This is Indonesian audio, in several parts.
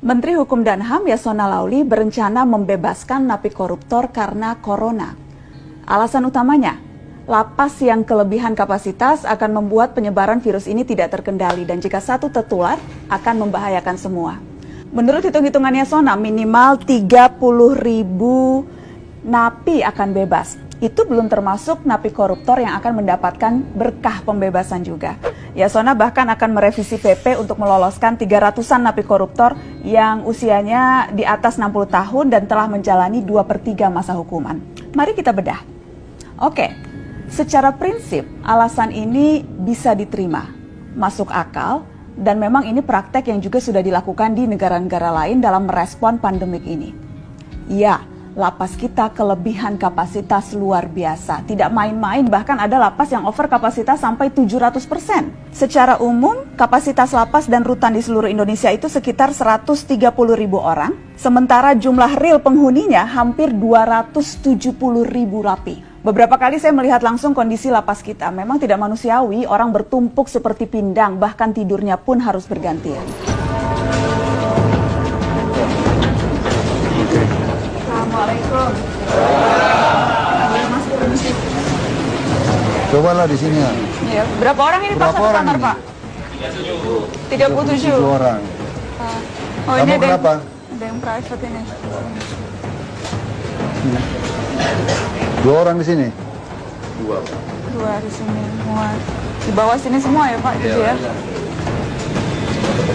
Menteri Hukum dan HAM Yasona Laoly berencana membebaskan napi koruptor karena corona. Alasan utamanya, lapas yang kelebihan kapasitas akan membuat penyebaran virus ini tidak terkendali dan jika satu tertular akan membahayakan semua. Menurut hitung-hitungan Yasona, minimal 30.000 napi akan bebas. Itu belum termasuk napi koruptor yang akan mendapatkan berkah pembebasan juga. Yasona bahkan akan merevisi PP untuk meloloskan 300-an napi koruptor yang usianya di atas 60 tahun dan telah menjalani 2/3 masa hukuman. Mari kita bedah. Oke, secara prinsip alasan ini bisa diterima, masuk akal, dan memang ini praktek yang juga sudah dilakukan di negara-negara lain dalam merespon pandemik ini. Ya, lapas kita kelebihan kapasitas luar biasa, tidak main-main, bahkan ada lapas yang over kapasitas sampai 700%. Secara umum, kapasitas lapas dan rutan di seluruh Indonesia itu sekitar 130.000 orang, sementara jumlah real penghuninya hampir 270.000 napi. Beberapa kali saya melihat langsung kondisi lapas kita, memang tidak manusiawi, orang bertumpuk seperti pindang, bahkan tidurnya pun harus bergantian. Assalamualaikum. Cobalah di sini ya. Ya, berapa orang ini Pak satu kamar Pak? 37 orang. Oh, Kamu ini ada berapa? Ada yang private ini. 2 orang di sini. Dua di sini semua. Di bawah sini semua ya Pak, gitu ya.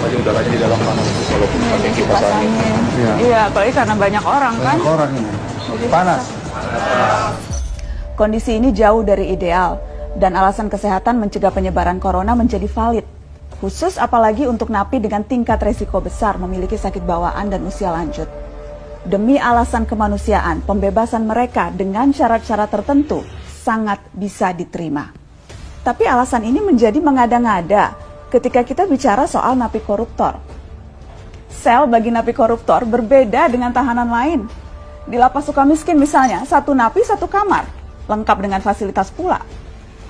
Aja udaranya di dalam panas walaupun pakai kipas angin. Iya, apalagi karena banyak orang kan. Banyak orang ini. Jadi Panas. Kondisi ini jauh dari ideal dan alasan kesehatan mencegah penyebaran corona menjadi valid. Khusus apalagi untuk napi dengan tingkat resiko besar memiliki sakit bawaan dan usia lanjut. Demi alasan kemanusiaan, pembebasan mereka dengan syarat-syarat tertentu sangat bisa diterima. Tapi alasan ini menjadi mengada-ngada ketika kita bicara soal napi koruptor. Sel bagi napi koruptor berbeda dengan tahanan lain. Di lapas Sukamiskin misalnya, satu napi satu kamar, lengkap dengan fasilitas pula.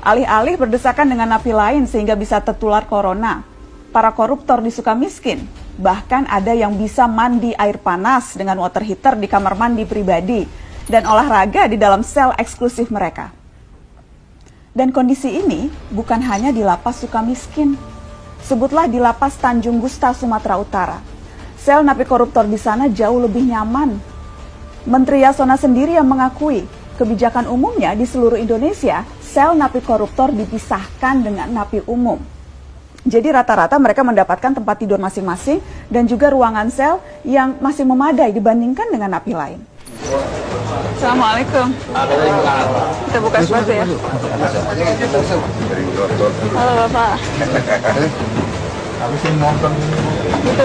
Alih-alih berdesakan dengan napi lain sehingga bisa tertular corona, para koruptor di Sukamiskin bahkan ada yang bisa mandi air panas dengan water heater di kamar mandi pribadi dan olahraga di dalam sel eksklusif mereka. Dan kondisi ini bukan hanya di lapas Sukamiskin. Sebutlah di lapas Tanjung Gusta, Sumatera Utara. Sel napi koruptor di sana jauh lebih nyaman. Menteri Yasona sendiri yang mengakui kebijakan umumnya di seluruh Indonesia, sel napi koruptor dipisahkan dengan napi umum. Jadi rata-rata mereka mendapatkan tempat tidur masing-masing dan juga ruangan sel yang masih memadai dibandingkan dengan napi lain. Assalamualaikum. Kita buka sepatu ya. Halo Bapak. Habis ini nonton. Itu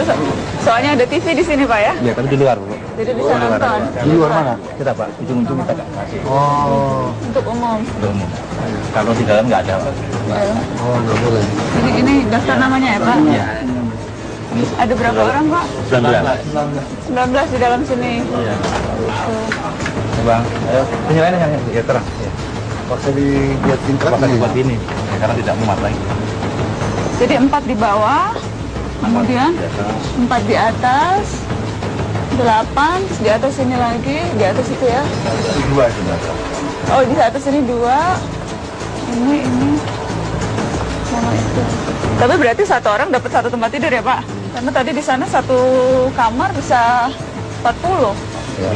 soalnya ada TV di sini Pak ya? Ya, tapi di luar, Bu. Jadi bisa nonton. Di luar mana? Kita, Pak, ujung-ujung kita nggak kasih. Oh. Untuk umum. Untuk umum. Kalau di dalam nggak ada, Pak. Oh, nggak boleh. Ini daftar namanya ya Pak? Iya. Ada berapa orang Pak? 19 di dalam sini. Iya. Bang, ayo. Penilaiannya yang ya terang. Ya. Paksa dibuat tingkat Paksa nih. dibuat ini, ya, karena tidak muat lagi. Jadi 4 di bawah, kemudian 4 di atas, 8, di atas sini lagi, di atas itu ya. 2 sebenarnya. Oh, di atas ini 2, ini, sama itu. Tapi berarti satu orang dapat satu tempat tidur ya Pak? Karena tadi di sana satu kamar bisa 40. Ya.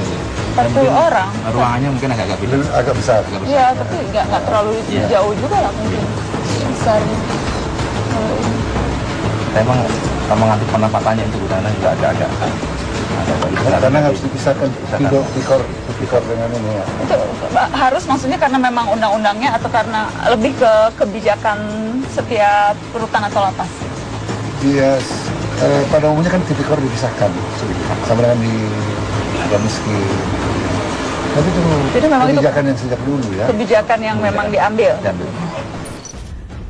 40 orang. Ruangannya mungkin agak beda. Agak besar. Iya, tapi nggak terlalu jauh juga lah mungkin. Besar. Memang mengambil penempatannya itu gudana juga agak Karena harus dipisahkan tikor dengan ini ya. Itu harus maksudnya karena memang undang-undangnya atau karena lebih ke kebijakan setiap rutan atau lapas? Dia pada umumnya kan tipikor dipisahkan sama dengan di Sukamiskin. Tapi itu Jadi memang kebijakan itu yang sejak dulu ya. kebijakan yang memang diambil.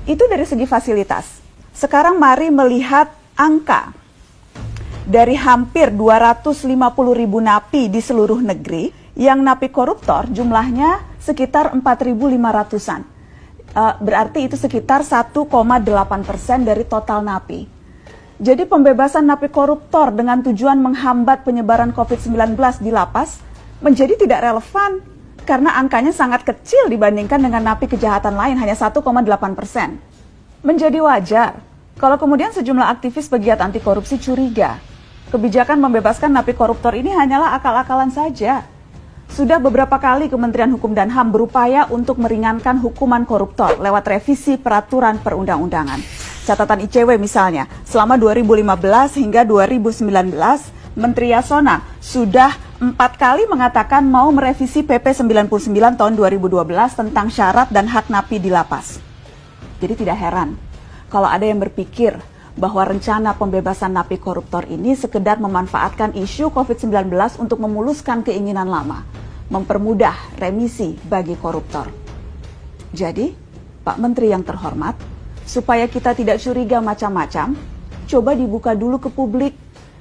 Itu dari segi fasilitas. Sekarang mari melihat angka. Dari hampir 250.000 napi di seluruh negeri, yang napi koruptor jumlahnya sekitar 4.500-an. Berarti itu sekitar 1,8% dari total napi. Jadi pembebasan napi koruptor dengan tujuan menghambat penyebaran COVID-19 di lapas menjadi tidak relevan karena angkanya sangat kecil dibandingkan dengan napi kejahatan lain, hanya 1,8%. Menjadi wajar kalau kemudian sejumlah aktivis pegiat anti korupsi curiga kebijakan membebaskan napi koruptor ini hanyalah akal-akalan saja. Sudah beberapa kali Kementerian Hukum dan HAM berupaya untuk meringankan hukuman koruptor lewat revisi peraturan perundang-undangan. Catatan ICW misalnya, selama 2015 hingga 2019, Menteri Yasona sudah 4 kali mengatakan mau merevisi PP 99 tahun 2012 tentang syarat dan hak napi di lapas. Jadi tidak heran kalau ada yang berpikir bahwa rencana pembebasan napi koruptor ini sekedar memanfaatkan isu COVID-19 untuk memuluskan keinginan lama, mempermudah remisi bagi koruptor. Jadi, Pak Menteri yang terhormat, supaya kita tidak curiga macam-macam, coba dibuka dulu ke publik.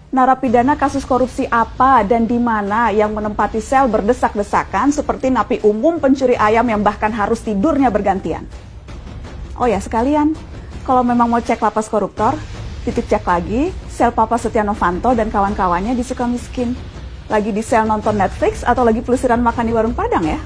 Narapidana kasus korupsi apa dan di mana yang menempati sel berdesak-desakan seperti napi umum pencuri ayam yang bahkan harus tidurnya bergantian. Oh ya sekalian, kalau memang mau cek lapas koruptor, titik cek lagi sel Papa Setia Novanto dan kawan-kawannya di Sukamiskin. Lagi di sel nonton Netflix atau lagi pelesiran makan di warung Padang ya?